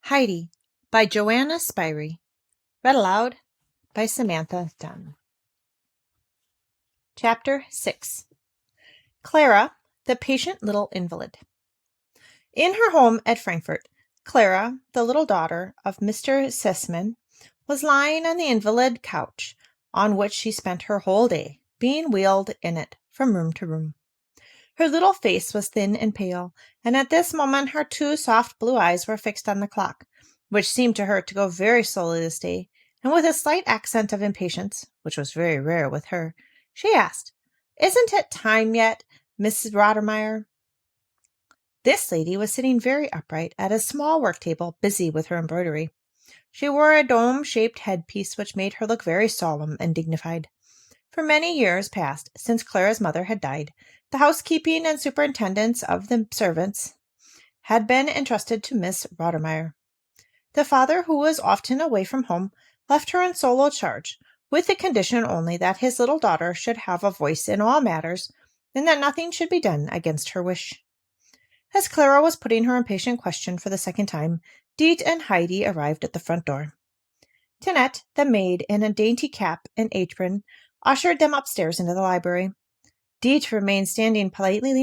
Heidi by Johanna Spyri. Read aloud by Samantha Dunn. Chapter 6. Clara, the patient little invalid. In her home at Frankfurt, Clara, the little daughter of Mr. Sessman, was lying on the invalid couch on which she spent her whole day, being wheeled in it from room to room. Her little face was thin and pale, and at this moment her two soft blue eyes were fixed on the clock, which seemed to her to go very slowly this day, and with a slight accent of impatience, which was very rare with her, she asked, "Isn't it time yet, Mrs. Rottermeier?" This lady was sitting very upright at a small work-table, busy with her embroidery. She wore a dome-shaped headpiece which made her look very solemn and dignified. For many years past, since Clara's mother had died, the housekeeping and superintendence of the servants had been entrusted to Miss Rottermeier. The father, who was often away from home, left her in sole charge, with the condition only that his little daughter should have a voice in all matters, and that nothing should be done against her wish. As Clara was putting her impatient question for the second time, Deet and Heidi arrived at the front door. Tinette, the maid, in a dainty cap and apron, ushered them upstairs into the library. Deet remained standing politely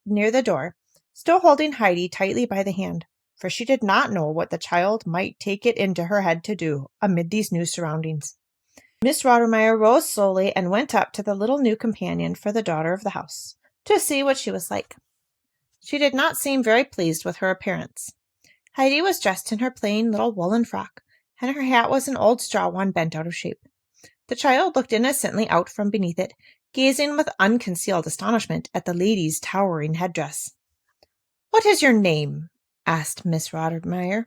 near the door, still holding Heidi tightly by the hand, for she did not know what the child might take it into her head to do amid these new surroundings. Miss Rottermeier rose slowly and went up to the little new companion for the daughter of the house, to see what she was like. She did not seem very pleased with her appearance. Heidi was dressed in her plain little woolen frock, and her hat was an old straw one bent out of shape. The child looked innocently out from beneath it, gazing with unconcealed astonishment at the lady's towering headdress. "What is your name?" asked Miss Rottermeier,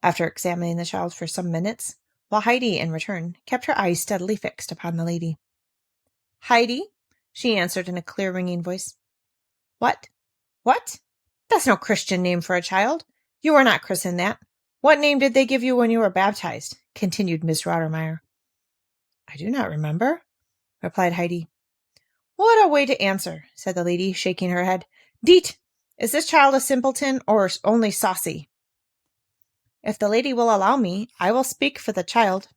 after examining the child for some minutes, while Heidi, in return, kept her eyes steadily fixed upon the lady. "Heidi," she answered in a clear, ringing voice. What? That's no Christian name for a child. You were not christened that. What name did they give you when you were baptized?" continued Miss Rottermeier. "I do not remember," replied Heidi. "What a way to answer," said the lady, shaking her head. "Deet, is this child a simpleton or only saucy?" "If the lady will allow me, I will speak for the child,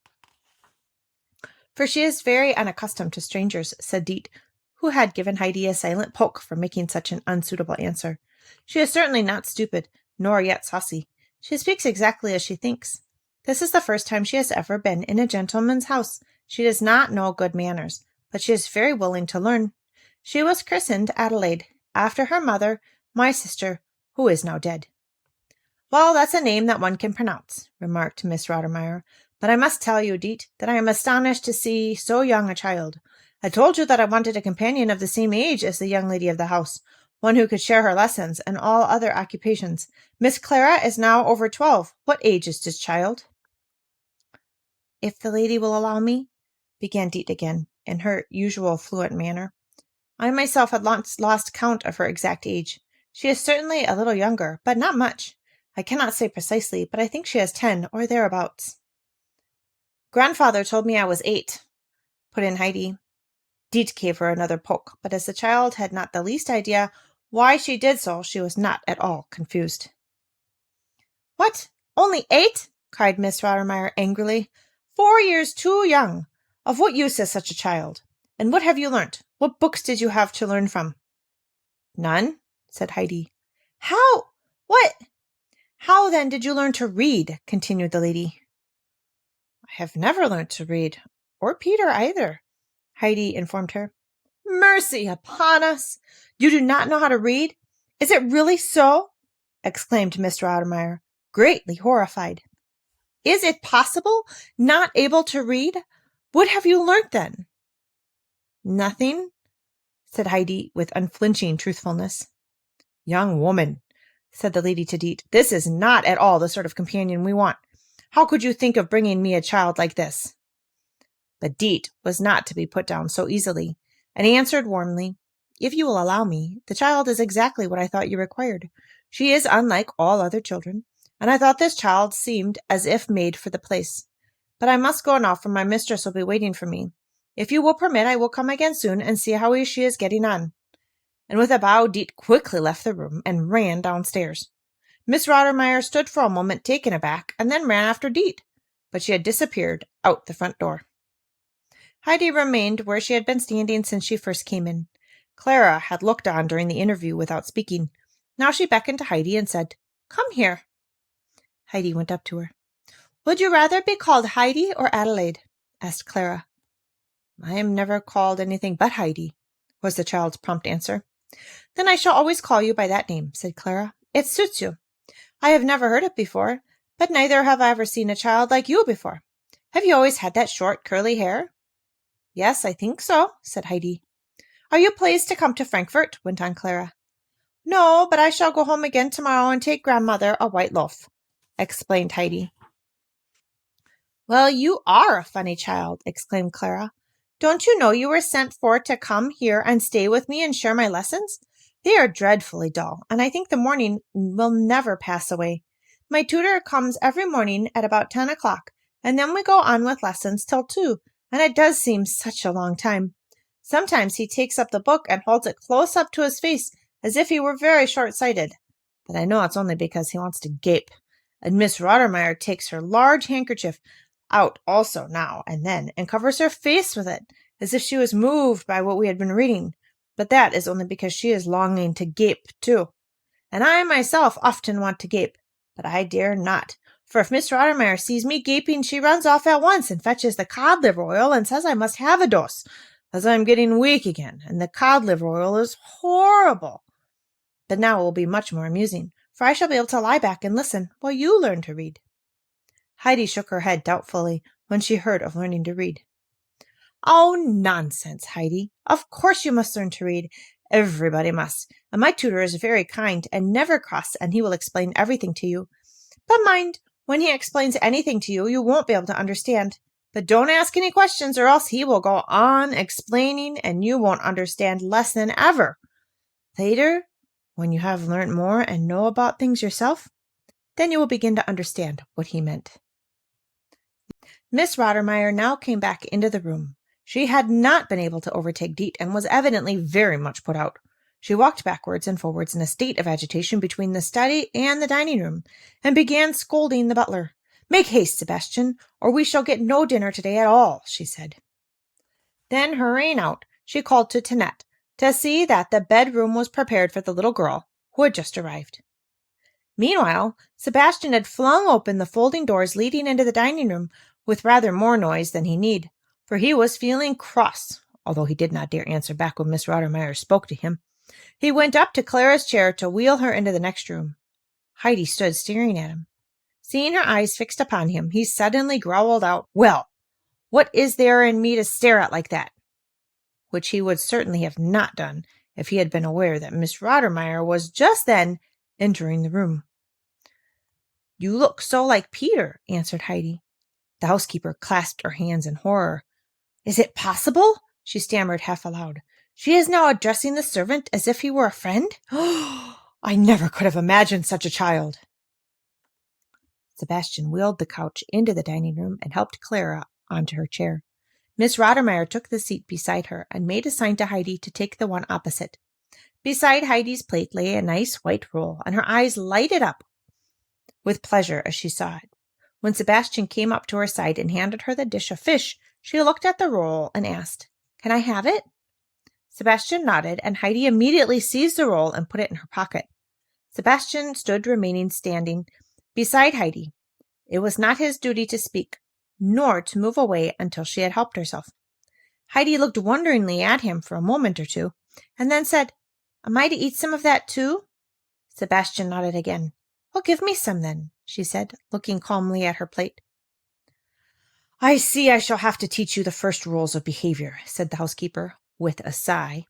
for she is very unaccustomed to strangers," said Deet, who had given Heidi a silent poke for making such an unsuitable answer. "She is certainly not stupid, nor yet saucy. She speaks exactly as she thinks. This is the first time she has ever been in a gentleman's house. She does not know good manners, but she is very willing to learn. She was christened Adelaide, after her mother, my sister, who is now dead." "Well, that's a name that one can pronounce," remarked Miss Rottermeier. "But I must tell you, Deet, that I am astonished to see so young a child. I told you that I wanted a companion of the same age as the young lady of the house, one who could share her lessons and all other occupations. Miss Clara is now over 12. What age is this child?" "If the lady will allow me," began Deet again, in her usual fluent manner. "I myself had lost count of her exact age. She is certainly a little younger, but not much. I cannot say precisely, but I think she is 10 or thereabouts." "Grandfather told me I was 8, put in Heidi. Deet gave her another poke, but as the child had not the least idea why she did so, she was not at all confused. "What? Only 8? cried Miss Rottermeier angrily. 4 years too young. Of what use is such a child? And what have you learnt? What books did you have to learn from?" "None," said Heidi. How then did you learn to read?" continued the lady. "I have never learnt to read, or Peter either," Heidi informed her. "Mercy upon us! You do not know how to read? Is it really so?" exclaimed Miss Rottermeier, greatly horrified. "Is it possible? Not able to read? What have you learnt then?" "Nothing," said Heidi with unflinching truthfulness. "Young woman," said the lady to Deet, "this is not at all the sort of companion we want. How could you think of bringing me a child like this?" But Deet was not to be put down so easily, and he answered warmly, "If you will allow me, the child is exactly what I thought you required. She is unlike all other children, and I thought this child seemed as if made for the place. But I must go now, for my mistress will be waiting for me. If you will permit, I will come again soon and see how she is getting on." And with a bow, Deet quickly left the room and ran downstairs. Miss Rottermeier stood for a moment taken aback and then ran after Deet, but she had disappeared out the front door. Heidi remained where she had been standing since she first came in. Clara had looked on during the interview without speaking. Now she beckoned to Heidi and said, "Come here." Heidi went up to her. "Would you rather be called Heidi or Adelaide?" asked Clara. "I am never called anything but Heidi," was the child's prompt answer. "Then I shall always call you by that name," said Clara. "It suits you. I have never heard it before, but neither have I ever seen a child like you before. Have you always had that short, curly hair?" "Yes, I think so," said Heidi. "Are you pleased to come to Frankfurt?" went on Clara. "No, but I shall go home again tomorrow and take grandmother a white loaf," explained Heidi. "Well, you are a funny child," exclaimed Clara. "Don't you know you were sent for to come here and stay with me and share my lessons? They are dreadfully dull, and I think the morning will never pass away. My tutor comes every morning at about 10 o'clock, and then we go on with lessons till 2, and it does seem such a long time. Sometimes he takes up the book and holds it close up to his face as if he were very short-sighted, but I know it's only because he wants to gape. And Miss Rottermeier takes her large handkerchief out also now and then and covers her face with it as if she was moved by what we had been reading, but that is only because she is longing to gape too. And I myself often want to gape, but I dare not, for if Miss Rottermeier sees me gaping, she runs off at once and fetches the cod liver oil and says I must have a dose, as I am getting weak again, and the cod liver oil is horrible. But now it will be much more amusing, for I shall be able to lie back and listen while you learn to read." Heidi shook her head doubtfully when she heard of learning to read. "Oh, nonsense, Heidi. Of course you must learn to read. Everybody must. And my tutor is very kind and never cross, and he will explain everything to you. But mind, when he explains anything to you, you won't be able to understand. But don't ask any questions, or else he will go on explaining, and you won't understand less than ever. Later, when you have learnt more and know about things yourself, then you will begin to understand what he meant." Miss Rottermeier now came back into the room. She had not been able to overtake Deet and was evidently very much put out. She walked backwards and forwards in a state of agitation between the study and the dining room, and began scolding the butler. "Make haste, Sebastian, or we shall get no dinner today at all," she said. Then, hurrying out, she called to Tinette to see that the bedroom was prepared for the little girl who had just arrived. Meanwhile, Sebastian had flung open the folding doors leading into the dining room with rather more noise than he need, for he was feeling cross, although he did not dare answer back when Miss Rottermeier spoke to him. He went up to Clara's chair to wheel her into the next room. Heidi stood staring at him. Seeing her eyes fixed upon him, he suddenly growled out, "Well, what is there in me to stare at like that?" Which he would certainly have not done if he had been aware that Miss Rottermeier was just then entering the room. "You look so like Peter," answered Heidi. The housekeeper clasped her hands in horror. "Is it possible?" she stammered half aloud. "She is now addressing the servant as if he were a friend? I never could have imagined such a child." Sebastian wheeled the couch into the dining room and helped Clara onto her chair. Miss Rottermeier took the seat beside her and made a sign to Heidi to take the one opposite. Beside Heidi's plate lay a nice white roll, and her eyes lighted up with pleasure as she saw it. When Sebastian came up to her side and handed her the dish of fish, she looked at the roll and asked, "Can I have it?" Sebastian nodded, and Heidi immediately seized the roll and put it in her pocket. Sebastian stood remaining standing beside Heidi. It was not his duty to speak, nor to move away until she had helped herself. Heidi looked wonderingly at him for a moment or two, and then said, "Am I to eat some of that too?" Sebastian nodded again. "Well, give me some then," she said, looking calmly at her plate. "I see I shall have to teach you the first rules of behavior," said the housekeeper, with a sigh.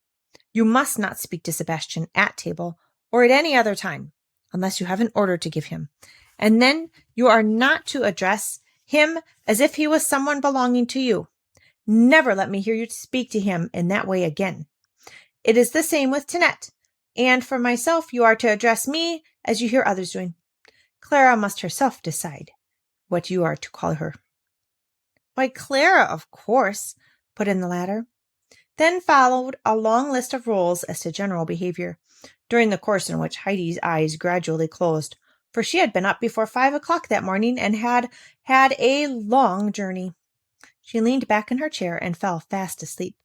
"You must not speak to Sebastian at table or at any other time, unless you have an order to give him. And then you are not to address him as if he was someone belonging to you. Never let me hear you speak to him in that way again. It is the same with Tinette, and for myself you are to address me as you hear others doing. Clara must herself decide what you are to call her." "Why, Clara, of course," put in the latter. Then followed a long list of rules as to general behavior, during the course in which Heidi's eyes gradually closed, for she had been up before 5 o'clock that morning and had had a long journey. She leaned back in her chair and fell fast asleep.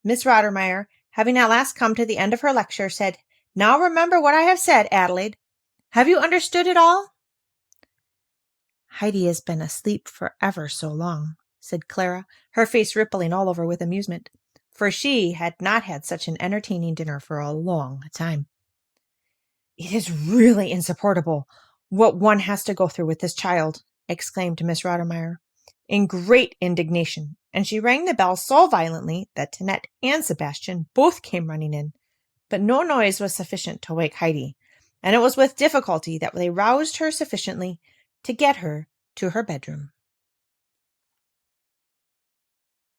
Miss Rottermeier, having at last come to the end of her lecture, said, "Now remember what I have said, Adelaide. Have you understood it all?" "Heidi has been asleep for ever so long," said Clara, her face rippling all over with amusement, for she had not had such an entertaining dinner for a long time. "It is really insupportable what one has to go through with this child," exclaimed Miss Rottermeier, in great indignation, and she rang the bell so violently that Tinette and Sebastian both came running in. But no noise was sufficient to wake Heidi, and it was with difficulty that they roused her sufficiently to get her to her bedroom.